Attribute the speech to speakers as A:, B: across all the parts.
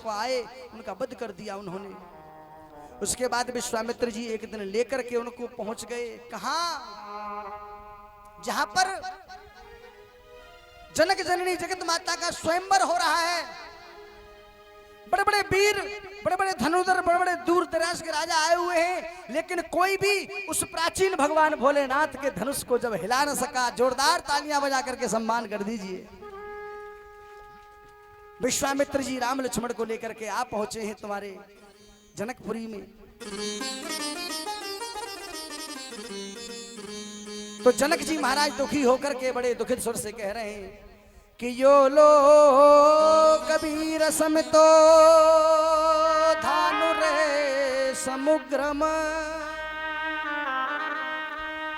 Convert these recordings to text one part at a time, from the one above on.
A: को आए, उनका वध कर दिया उन्होंने। उसके बाद विश्वामित्र जी एक दिन लेकर के उनको पहुंच गए, कहां? जहां पर जनक जननी जगत माता का स्वयंवर हो रहा है। बड़े बड़े वीर, बड़े बड़े धनुधर, बड़े बड़े दूर दराज के राजा आए हुए हैं, लेकिन कोई भी उस प्राचीन भगवान भोलेनाथ के धनुष को जब हिला न सका। जोरदार तालियां बजा करके सम्मान कर दीजिए। विश्वामित्र जी राम लक्ष्मण को लेकर के आप पहुंचे हैं तुम्हारे जनकपुरी में। तो जनक जी महाराज दुखी होकर के बड़े दुखित स्वर से कह रहे हैं कि यो लो कबीर समितो धानु रे समुद्रम।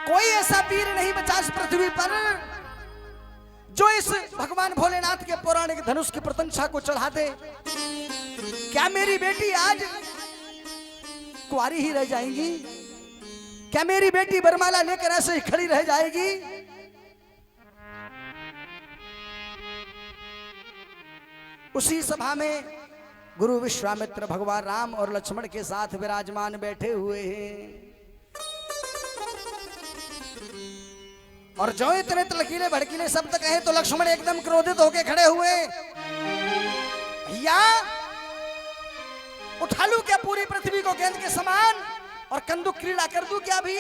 A: कोई ऐसा वीर नहीं बचा इस पृथ्वी पर जो इस भगवान भोलेनाथ के पौराणिक धनुष की प्रशंसा को चढ़ा दे। क्या मेरी बेटी आज कुंवारी ही रह जाएगी? क्या मेरी बेटी बरमाला लेकर ऐसे ही खड़ी रह जाएगी? उसी सभा में गुरु विश्वामित्र भगवान राम और लक्ष्मण के साथ विराजमान बैठे हुए हैं। और जो इतने तलकीले भड़कीले शब्द कहे तो लक्ष्मण एकदम क्रोधित होकर खड़े हुए। भैया उठा लू क्या पूरी पृथ्वी को गेंद के समान और कंदुक क्रीड़ा कर दूं क्या भी?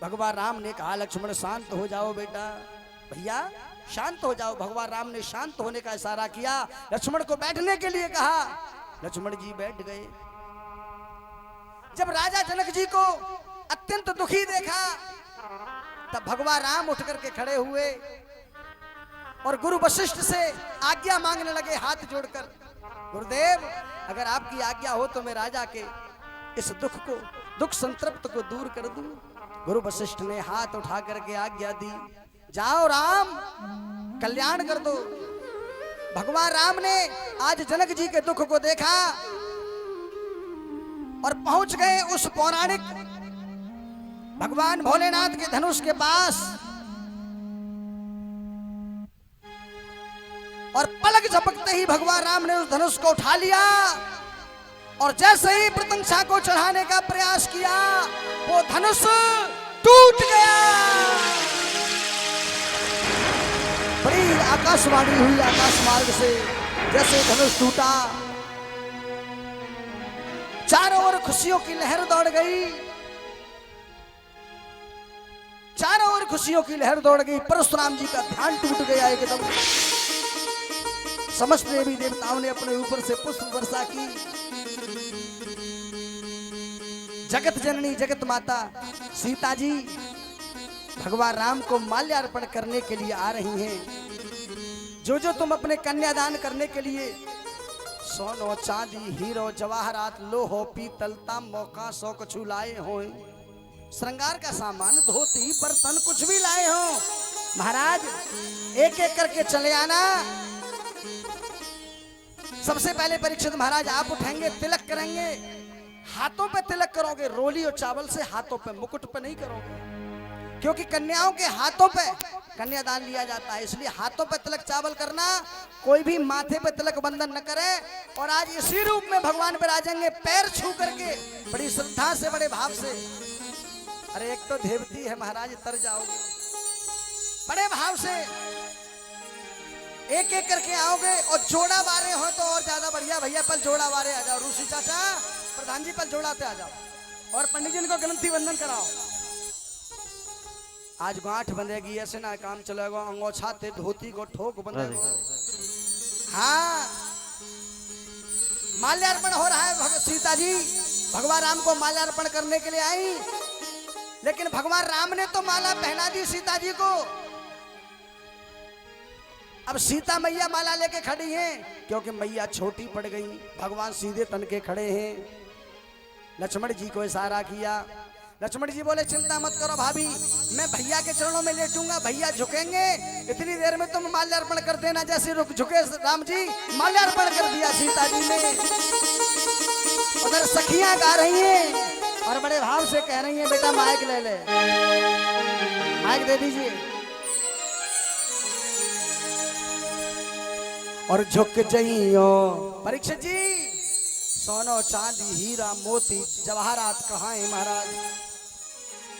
A: भगवान राम ने कहा लक्ष्मण शांत हो जाओ बेटा, भैया शांत हो जाओ। भगवान राम ने शांत होने का इशारा किया, लक्ष्मण को बैठने के लिए कहा। लक्ष्मण जी बैठ गए। जब राजा जनक जी को अत्यंत दुखी देखा तब भगवान राम उठ करके खड़े हुए और गुरु वशिष्ठ से आज्ञा मांगने लगे हाथ जोड़कर। गुरुदेव अगर आपकी आज्ञा हो तो मैं राजा के इस दुख संतृप्त को दूर कर दूं। गुरु वशिष्ठ ने हाथ उठा करके आज्ञा दी, जाओ राम कल्याण कर दो। भगवान राम ने आज जनक जी के दुख को देखा और पहुंच गए उस पौराणिक भगवान भोलेनाथ के धनुष के पास और पलक झपकते ही भगवान राम ने उस धनुष को उठा लिया और जैसे ही प्रशंसा को चढ़ाने का प्रयास किया वो धनुष टूट गया। बड़ी आकाशवाणी हुई आकाश मार्ग से, जैसे धनुष टूटा चारों ओर खुशियों की लहर दौड़ गई, चारों ओर खुशियों की लहर दौड़ गई। परशुराम जी का ध्यान टूट गया एकदम। समस्त देवी देवताओं ने अपने ऊपर से पुष्प वर्षा की। जगत जननी जगत माता सीता जी भगवान राम को माल्यार्पण करने के लिए आ रही हैं। जो जो तुम अपने कन्यादान करने के लिए सोनो चांदी हीरो जवाहरात लोहो पीतल तांबा मौका सौ कछु लाए हो, श्रृंगार का सामान धोती बर्तन कुछ भी लाए हो, महाराज एक एक करके चले आना। सबसे पहले परीक्षित महाराज आप उठाएंगे, तिलक करेंगे, हाथों पे तिलक करोगे, रोली और चावल से, हाथों पे मुकुट पे नहीं करोगे, क्योंकि कन्याओं के हाथों पे कन्यादान लिया जाता है, इसलिए हाथों पे तिलक चावल करना। कोई भी माथे पे तिलक बंधन न करे। और आज इसी रूप में भगवान विराजेंगे, पैर छू करके बड़ी श्रद्धा से बड़े भाव से। अरे एक तो देवती है महाराज, तर जाओगे, बड़े भाव से एक एक करके आओगे। और जोड़ा वारे हो तो और ज्यादा बढ़िया, भैया पल जोड़ा वारे आ जाओ, ऋषि चाचा प्रधान जी पल जोड़ाते आ जाओ और पंडित जी को ग्रंथि बंधन कराओ। आज गांठ बंधेगी, ऐसे ना काम चलेगा, अंगोछाते धोती को ठोक बंधेगा। हाँ माल्यार्पण हो रहा है। सीता जी भगवान राम को माल्यार्पण करने के लिए आई, लेकिन भगवान राम ने तो माला पहना दी सीता जी को। अब सीता मैया माला लेके खड़ी हैं, क्योंकि मैया छोटी पड़ गई, भगवान सीधे तन के खड़े हैं। लक्ष्मण जी को इशारा किया, लक्ष्मण जी बोले चिंता मत करो भाभी, मैं भैया के चरणों में लेटूंगा, भैया झुकेंगे, इतनी देर में तुम माल्यार्पण कर देना। जैसे रुक झुके राम जी, माल्यार्पण कर दिया सीता जी ने। उधर सखियां गा रही हैं और बड़े भाव से कह रही हैं, बेटा माइक ले ले, माइक दे दीजिए। और झुक जइयो। परीक्षित जी, सोनो चांदी हीरा मोती जवाहरात कहाँ है महाराज?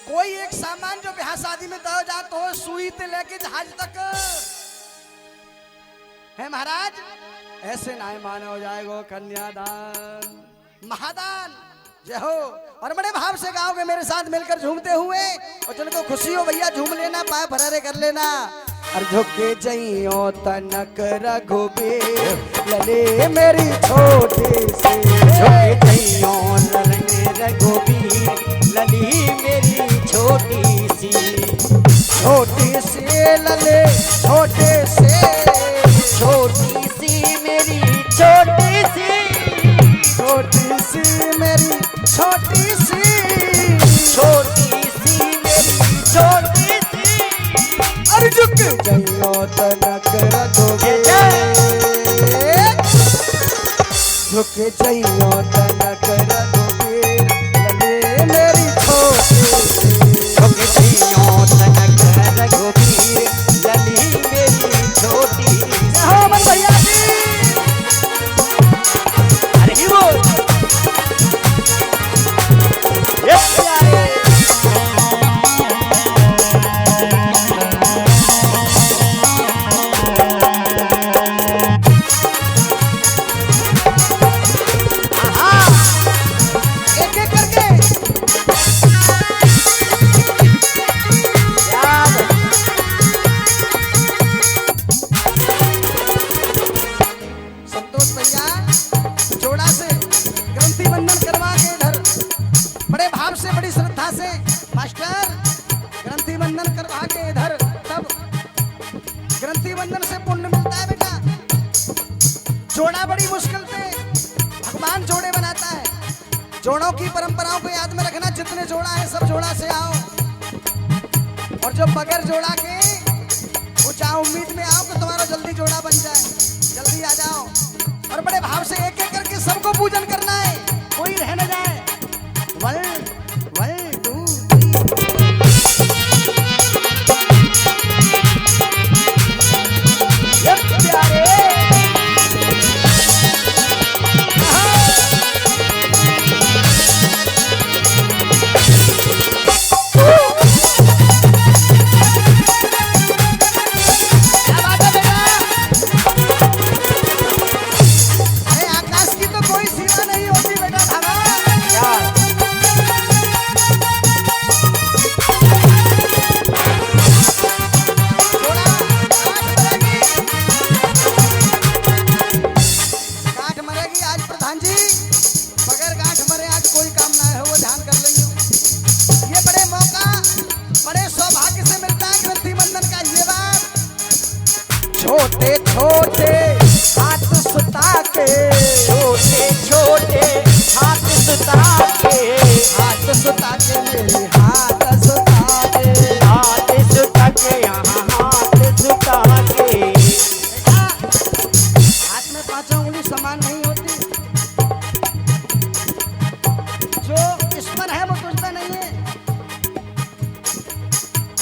A: कोई एक सामान जो ब्याह शादी में दो जा तो सुई से लेके जहाज तक है महाराज, ऐसे ना माने हो जाएगा कन्यादान महादान। जय हो। और बड़े भाव से गाओगे मेरे साथ मिलकर झूमते हुए, और जिनको खुशी हो भैया झूम लेना, पाए भरारे कर लेना। और झुके जइयो तनक रघुबीर लले मेरी छोटी सी,
B: झुके जइयो ललने रघुबीर लली मेरी छोटी सी,
A: छोटी सी लले छोटे से,
B: छोटी सी मेरी छोटी सी,
A: छोटी सी मेरी छोटी सी,
B: छोटी सी मेरी छोटी सी।
A: और झुक जइयो तनक रघुबीर, झुक जइयो तनक रघुबीर लले मेरी छोटी सी,
B: झुके जइयो तनक रघुबीर लली मेरी छोटी सी।
A: हो मन भैया जी।
B: अरे ही बोल यस यार।
A: एक एक करके
B: याद
A: संतोष भैया जोड़ा से ग्रंथि बंधन करवा के इधर बड़े भाव से बड़ी श्रद्धा से मास्टर ग्रंथि बंधन करवा के इधर, तब ग्रंथि बंधन से पुण्य मिलता है बेटा। जोड़ा बड़ी मुश्किल से भगवान जोड़े बनाता है। जोड़ों की परंपराओं को याद में रखना, जितने जोड़ा है सब जोड़ा से आओ, और जो बगैर जोड़ा के वो चाहे उम्मीद में आओ कि तुम्हारा जल्दी जोड़ा बन जाए, जल्दी आ जाओ। और बड़े भाव से एक एक करके सबको पूजन करना है, कोई रह न जाए। 1 2
B: यस प्यारे।
A: अरे आकाश की तो कोई सीमा नहीं होती बेटा धावा।
B: यार
A: जोड़ा गांठ मरेगी आज प्रधान जी, बगैर गांठ मरे आज कोई काम ना है, वो ध्यान कर लेंगे। ये बड़े मौका बड़े सौभाग्य से मिलता है ग्रंथि बंधन का। ये बात छोटे छोटे हाथ सुता के,
B: छोटे छोटे हाथ सुता के,
A: हाथ सुता के मेरी हाथ सुता के,
B: हाथ सुता के यहाँ हाथ सुता के।
A: बेटा हाथ में पांचों उंगली समान नहीं होती, जो इस पर है वो तुझ पर नहीं है।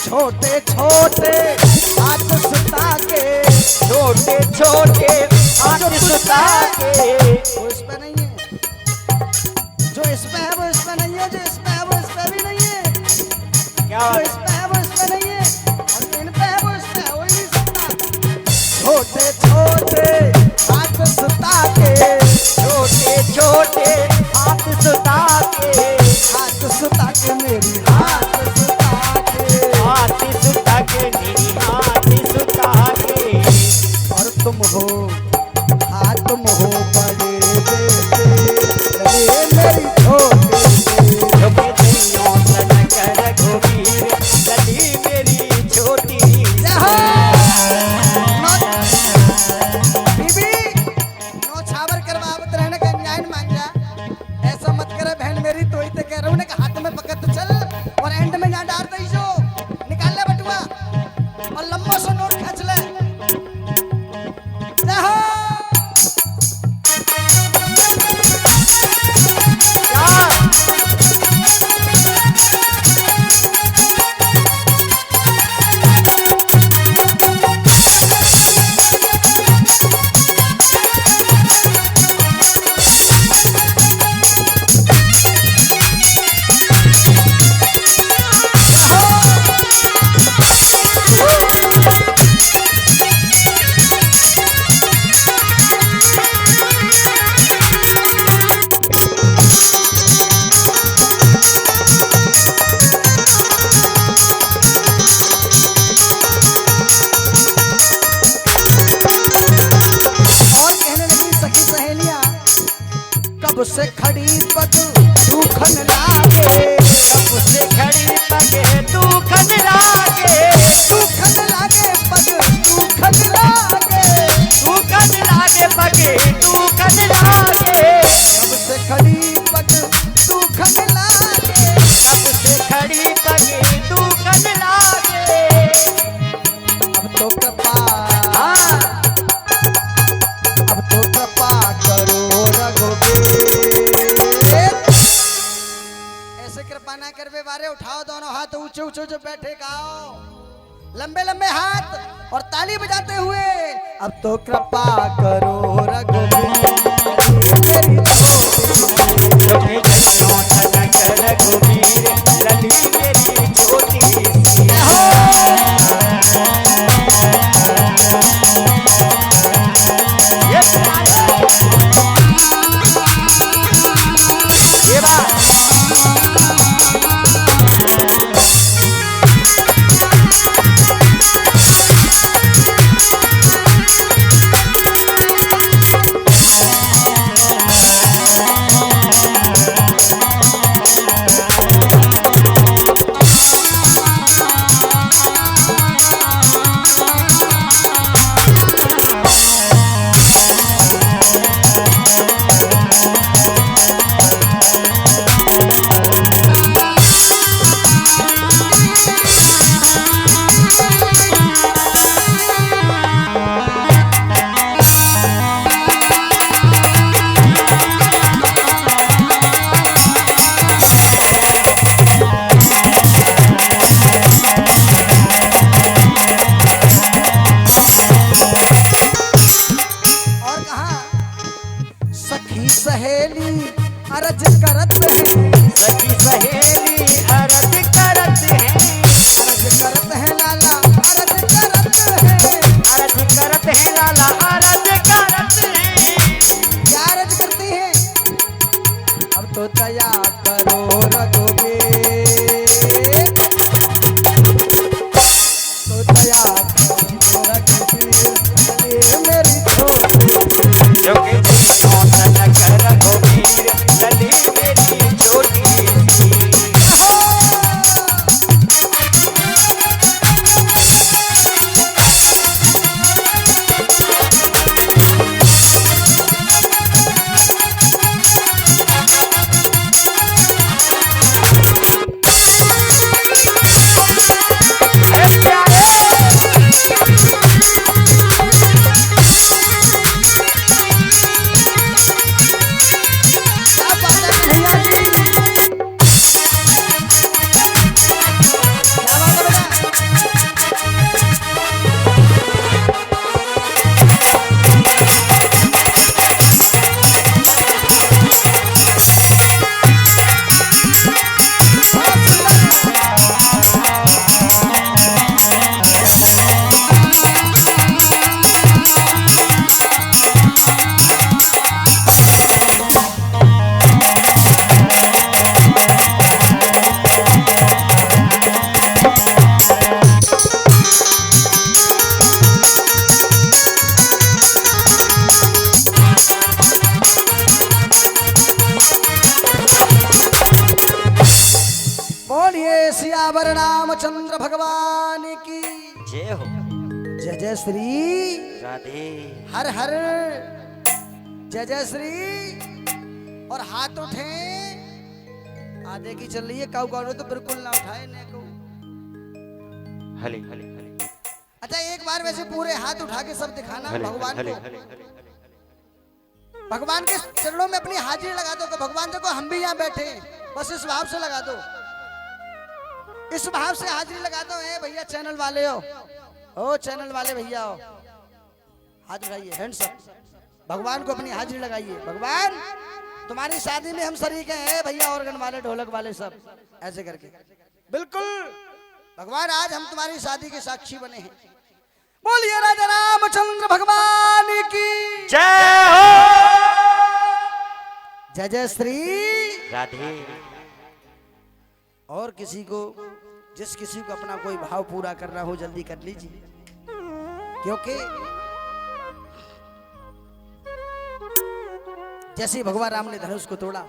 A: छोटे छोटे हाथ सुता के,
B: छोटे छोटे हाथ सुता के,
A: वो इस पे नहीं है। जो इस पे है वो इस पे नहीं है, जो इस पे है वो इस पे भी नहीं है,
B: क्या
A: जो इस पे है वो इस पे नहीं है, और जो इन पे है वो इस पे हो ही नहीं सकता। छोटे छोटे हाथ सुता के,
B: छोटे छोटे हाथ सुता के,
A: हाथ सुता के मेरी हाथ सुता के,
B: हाथ सुता के मेरी हाथ सुता के।
A: और तुम हो तुम हो बड़े बेटे लगे मेरी छोटी सी,
B: झुके जइयो तनक रघुबीर लली मेरी छोटी सी।
A: बीबी नो छावर करवावत रहने का न्याय मान जा, ऐसा मत करे बहन मेरी, तो कब से खड़ी पग दुखन लागे,
B: कब से खड़ी पगे दुखन लागे,
A: दुखन लागे पग दुखन लागे,
B: दुखन लागे पगे दुखन लागे,
A: कब से खड़ी पग दुखन लागे।
B: कब से खड़ी पगे दुखन लागे।
A: अब तो कृपा,
B: हाँ
A: अब तो कृपा करो रघुवीर। ऐसे कृपा ना करवे बारे, उठाओ दोनों हाथ ऊंचे ऊंचे जो बैठे गाओ, लंबे लंबे हाथ और ताली बजाते हुए। अब तो कृपा करो रघुवीर मेरी
B: तुम्हें जन्नों तलक रघुवीर लली मेरी छोटी सी। ये बात
A: सहेली अरज करत है,
B: सखी सहेली अरज करत है,
A: अरज करत है लाला अरज करत है।
B: अरज करत है लाला अरज करत है।
A: क्या अरज करती है? अब तो दया करो रघुवीर, तो दया करो रघुवीर मेरी छोटी।
B: जो कि जन्नों तलक रघुवीर लली मेरी छोटी सी।
A: क्या बात है भैया जी, क्या बात है बेटा? बोलिए सियावर रामचंद्र भगवान की
B: जय हो।
A: जय जय श्री
B: राधे
A: हर हर, जय जय श्री। और हाथ उठे, आधे की चल रही है, काऊ काऊ तो बिल्कुल ना उठाए ने को।
B: हले हले हले
A: अच्छा एक बार वैसे पूरे हाथ उठा के सब दिखाना
B: हले
A: भगवान
B: हले
A: को,
B: हले हले।
A: भगवान के चरणों में अपनी हाजिरी लगा दो कि भगवान देखो हम भी यहाँ बैठे हैं। बस इस भाव से लगा दो, इस भाव से हाजिरी लगा दो। ए भैया चैनल वाले हो, ओ चैनल वाले भैया हो, हाथ उठाइए, हैंड्स अप। भगवान को अपनी हाजिरी लगाइए। भगवान तुम्हारी शादी में हम शरीक हैं भैया, ऑर्गन वाले ढोलक वाले सब ऐसे करके। बिल्कुल भगवान आज हम तुम्हारी शादी के साक्षी बने हैं। बोलिए राजा रामचंद्र भगवान की
B: जय हो।
A: जय जय श्री
B: राधे।
A: और किसी को, जिस किसी को अपना कोई भाव पूरा करना हो जल्दी कर लीजिए, क्योंकि जैसे ही भगवान राम ने धनुष को तोड़ा,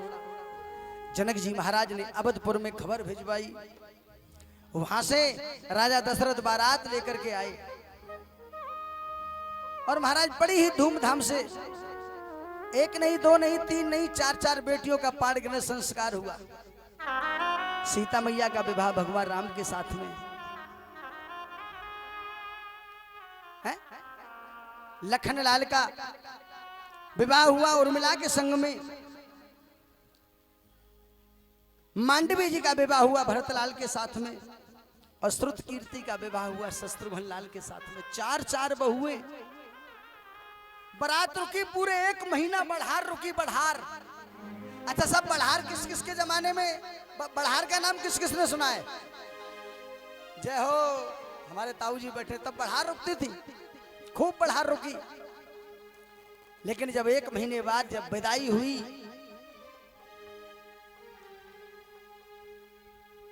A: जनक जी महाराज ने अवधपुर में खबर भिजवाई। वहां से राजा दशरथ बारात लेकर के आए और महाराज बड़ी ही धूमधाम से, एक नहीं, दो नहीं, तीन नहीं, चार चार बेटियों का पाणिग्रहण संस्कार हुआ। सीता मैया का विवाह भगवान राम के साथ में है। लखन लाल का विवाह हुआ उर्मिला के संग में। मांडवी जी का विवाह हुआ भरतलाल के साथ में। और श्रुत कीर्ति का विवाह हुआ शत्रुघ्न लाल के साथ में। चार चार बहुएं। बारात रुकी पूरे 1 महीना, बढ़ार रुकी, बढ़ार। अच्छा, सब बढ़ार किस किस के जमाने में, बढ़ार का नाम किस किस ने सुना है? जय हो, हमारे ताऊ जी बैठे, तब बढ़ार रुकती थी, खूब बढ़ार रुकी। लेकिन जब 1 महीने बाद जब विदाई हुई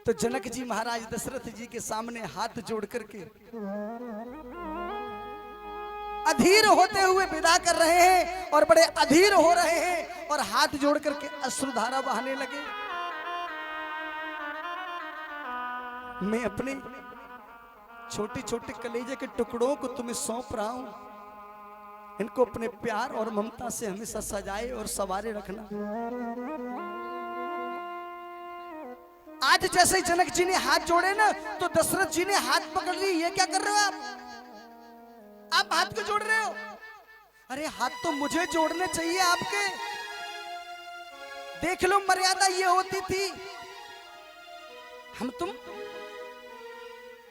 A: तो जनक जी महाराज दशरथ जी के सामने हाथ जोड़ करके अधीर होते हुए विदा कर रहे हैं और बड़े अधीर हो रहे हैं और हाथ जोड़ करके अश्रुधारा बहाने लगे। मैं अपने छोटे छोटे कलेजे के टुकड़ों को तुम्हें सौंप रहा हूं, इनको अपने प्यार और ममता से हमेशा सजाए और संवारे रखना। आज जैसे ही जनक जी ने हाथ जोड़े ना, तो दशरथ जी ने हाथ पकड़ ली। ये क्या कर रहे हो आप हाथ क्यों जोड़ रहे हो? अरे हाथ तो मुझे जोड़ने चाहिए आपके। देख लो, मर्यादा ये होती थी, हम तुम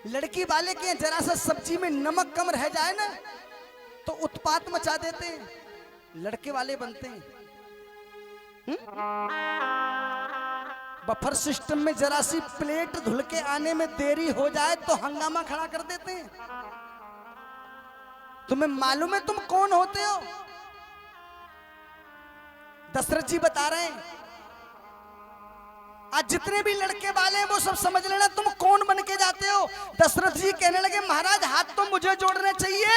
A: लड़की वाले के जरा सा सब्जी में नमक कम रह जाए ना तो उत्पात मचा देते हैं, लड़के वाले बनते हैं। बफर सिस्टम में जरा सी प्लेट धुल के आने में देरी हो जाए तो हंगामा खड़ा कर देते हैं। तुम्हें मालूम है तुम कौन होते हो? दशरथ जी बता रहे हैं, आज जितने भी लड़के वाले हैं वो सब समझ लेना तुम कौन बन के जाते हो। दशरथ जी कहने लगे, महाराज हाथ तो मुझे जोड़ने चाहिए।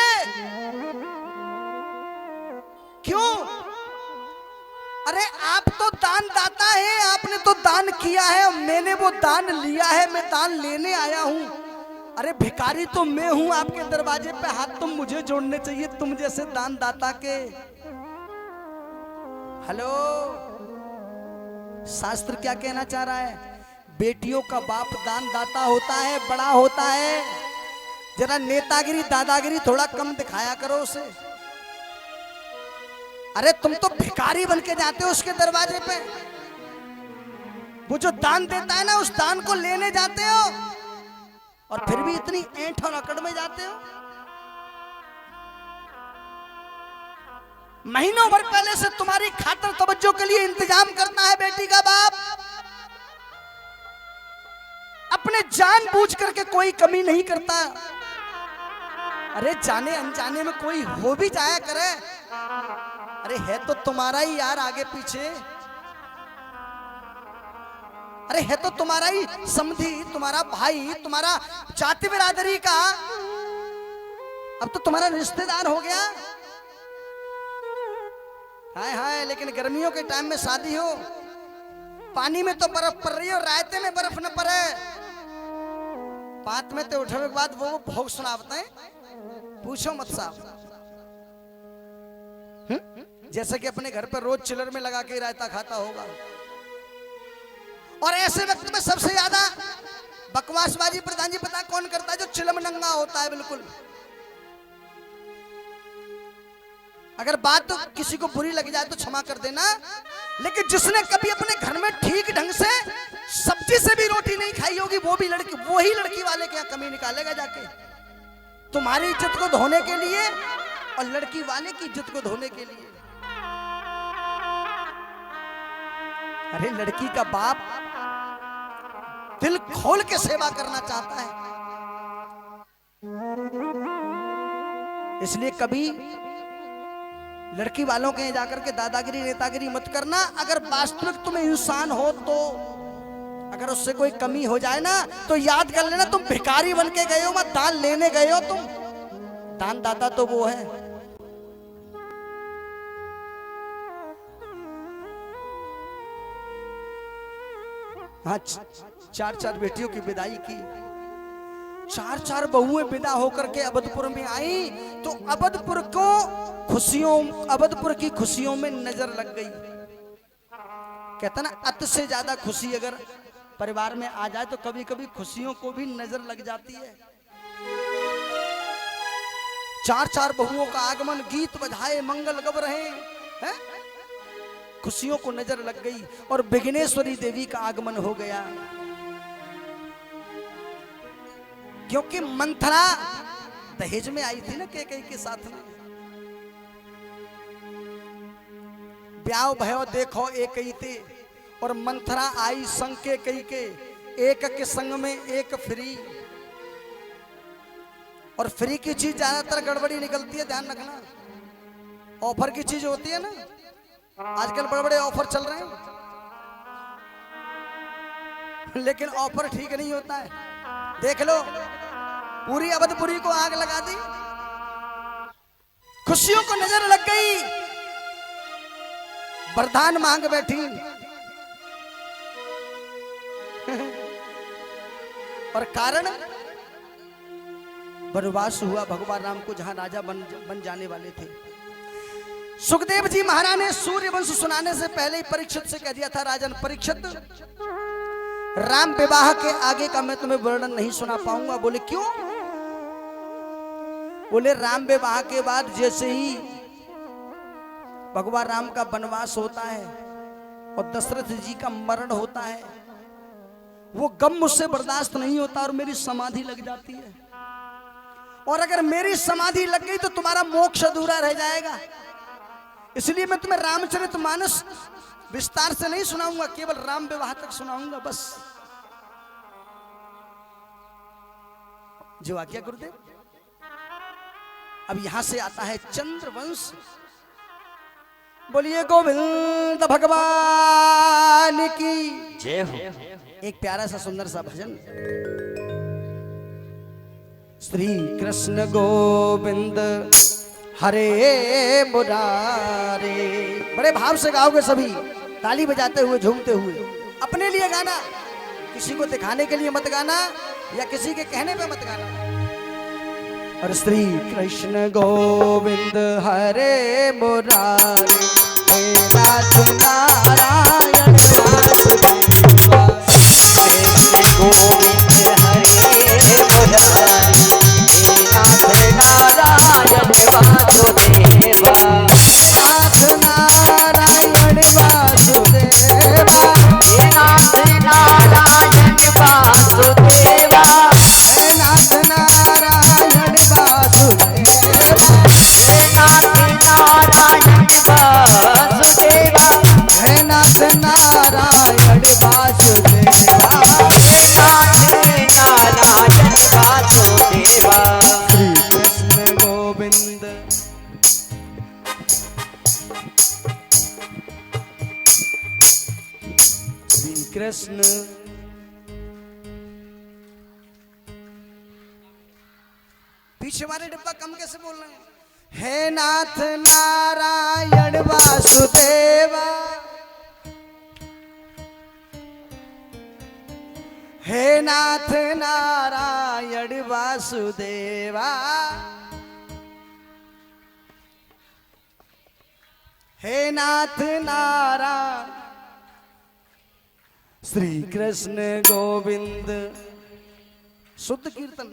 A: क्यों? अरे आप तो दान दाता हैं, आपने तो दान किया है, मैंने वो दान लिया है, मैं दान लेने आया हूं। अरे भिखारी तो मैं हूं, आपके दरवाजे पे हाथ तो मुझे जोड़ने चाहिए, तुम जैसे दान दाता के। हेलो, शास्त्र क्या कहना चाह रहा है? बेटियों का बाप दान दाता होता है, बड़ा होता है। जरा नेतागिरी दादागिरी थोड़ा कम दिखाया करो उसे। अरे तुम तो भिखारी बन के जाते हो उसके दरवाजे पे। वो जो दान देता है ना, उस दान को लेने जाते हो और फिर भी इतनी ऐंठ और अकड़ में जाते हो। महीनों भर पहले से तुम्हारी खातर तवज्जो के लिए इंतजाम करता है बेटी का बाप। अपने जानबूझ करके कोई कमी नहीं करता। अरे जाने अनजाने में कोई हो भी जाया करे, अरे है तो तुम्हारा ही यार आगे पीछे, अरे है तो तुम्हारा ही समधी, तुम्हारा भाई, तुम्हारा जाति बिरादरी का, अब तो तुम्हारा रिश्तेदार हो गया। हाय हाय, लेकिन गर्मियों के टाइम में शादी हो, पानी में तो बर्फ पड़ रही हो, रायते में बर्फ न पड़े, पात में तो उठने के बाद वो भोग सुनावते हैं, पूछो मत साहब। जैसे कि अपने घर पर रोज चिलर में लगा के रायता खाता होगा। और ऐसे वक्त में सबसे ज्यादा बकवासबाजी प्रधान जी पता कौन करता है? जो चिलम नंगा होता है बिल्कुल। अगर बात तो किसी को बुरी लग जाए तो क्षमा कर देना, लेकिन जिसने कभी अपने घर में ठीक ढंग से सब्जी से भी रोटी नहीं खाई होगी, वो भी लड़की, वही लड़की वाले के यहाँ कमी निकालेगा जाके, तुम्हारी इज्जत को धोने के लिए और लड़की वाले की इज्जत को धोने के लिए। अरे लड़की का बाप दिल खोल के सेवा करना चाहता है, इसलिए कभी लड़की वालों के यहाँ जाकर के दादागिरी नेतागिरी मत करना। अगर वास्तविक तुम इंसान हो तो अगर उससे कोई कमी हो जाए ना तो याद कर लेना तुम भिखारी बन के गए हो, मत दान लेने गए हो। तुम दान दाता तो वो है। हाँ, चार चार बेटियों की विदाई की। चार चार बहुएं विदा होकर के अवधपुर में आई तो अवधपुर की खुशियों में नजर लग गई। कहता ना, अत से ज्यादा खुशी अगर परिवार में आ जाए तो कभी कभी खुशियों को भी नजर लग जाती है। चार चार बहुओं का आगमन, गीत बजाए, मंगल गब रहे हैं, खुशियों को नजर लग गई और विघ्नेश्वरी देवी का आगमन हो गया। क्योंकि मंथरा दहेज में आई थी ना कैकेयी के साथ में। ब्याह भयो देखो एक ही थे और मंथरा आई संग के कई के, एक के संग में एक फ्री। और फ्री की चीज ज्यादातर गड़बड़ी निकलती है, ध्यान रखना। ऑफर की चीज होती है ना, आजकल बड़े बड़े ऑफर चल रहे हैं, लेकिन ऑफर ठीक नहीं होता है। देख लो, पूरी अवधपुरी को आग लगा दी, खुशियों को नजर लग गई, वरदान मांग बैठी। और कारण वनवास हुआ भगवान राम को, जहां राजा बन जाने वाले थे। सुखदेव जी महाराज ने सूर्यवंश सुनाने से पहले ही परीक्षित से कह दिया था, राजन परीक्षित, राम विवाह के आगे का मैं तुम्हें वर्णन नहीं सुना पाऊंगा। बोले क्यों? बोले राम विवाह के बाद जैसे ही भगवान राम का वनवास होता है और दशरथ जी का मरण होता है, वो गम मुझसे बर्दाश्त नहीं होता और मेरी समाधि लग जाती है। और अगर मेरी समाधि लग गई तो तुम्हारा मोक्ष अधूरा रह जाएगा। इसलिए मैं तुम्हें रामचरितमानस विस्तार से नहीं सुनाऊंगा, केवल राम विवाह तक सुनाऊंगा बस। जो आज्ञा गुरुदेव। अब यहां से आता है चंद्रवंश। बोलिए गोविंद भगवान की
B: जय हो।
A: एक प्यारा सा सुंदर सा भजन। श्री कृष्ण गोविंद हरे मुरारे। बड़े भाव से गाओगे सभी, ताली बजाते हुए, झूमते हुए। अपने लिए गाना, किसी को दिखाने के लिए मत गाना या किसी के कहने पे मत गाना। और श्री कृष्ण गोविंद हरे मुरारे, हे नाथ नारायण वासुदेवा।
B: कृष्ण गोविंद हरे मुरारे, हे नाथ नारायण वासुदेवा।
A: नाथ नारायण वासुदेवा,
B: हे नाथ नारायण वासुदेवा।
A: हे नाथ नारायण वासुदेवा,
B: हे नाथ नारायण वासुदेवा।
A: हे नाथ नारायण वासुदेवा।
B: हे नाथ नारायण वासुदेवा।
A: श्री कृष्ण गोविंद श्री कृष्ण पीछे वाले डिब्बा कम कैसे बोल रहे हैं? हे नाथ नारायण वासुदेवा, हे नाथ नारायण वासुदेवा, हे नाथ नारायण। श्री कृष्ण गोविंद। शुद्ध कीर्तन।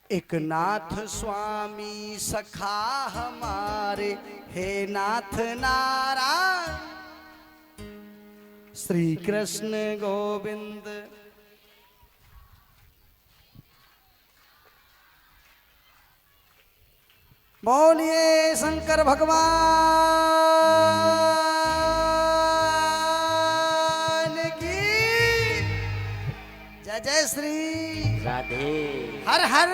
A: एक नाथ स्वामी सखा हमारे, हे नाथ नारायण। श्री कृष्ण गोविंद। बोलिए शंकर भगवान की जय। जय श्री
B: राधे।
A: हर हर